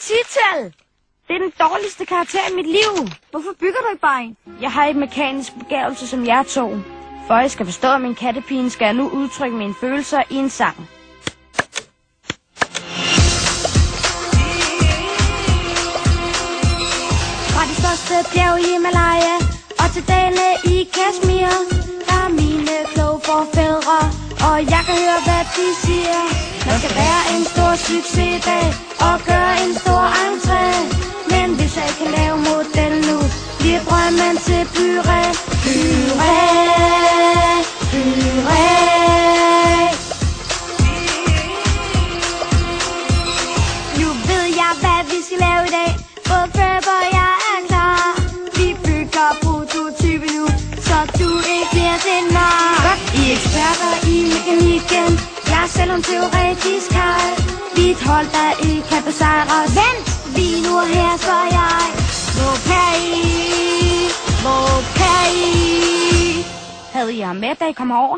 10-tal! Det er den dårligste karakter i mit liv. Hvorfor bygger du ikke bare en? Jeg har ikke mekanisk begavelse som jer to. For at jeg skal forstå min kattepine, skal jeg nu udtrykke mine følelser i en sang. Fra de største bjerg i Himalaya og til dagene i Kashmir, der er mine kloge forfædre, og jeg kan høre, hvad de siger. Man skal være en stor succes i dag og gøre en stor entré. Men hvis jeg ikke kan lave model nu, bliver drømmen til puré. Puré, puré. Nu ved jeg, hvad vi skal lave i dag. Både prep og jeg er klar. Vi bygger prototype nu, så du ikke bliver til nar. Godt, I er eksperter i mekanikken. Jeg er selv en teoretisk hej. Vi er et hold, der ikke kan besejres. Vent! Vi nu er her, så jeg. Hvor kan I? Hvor kan I? Havde I ham med, da I kom over?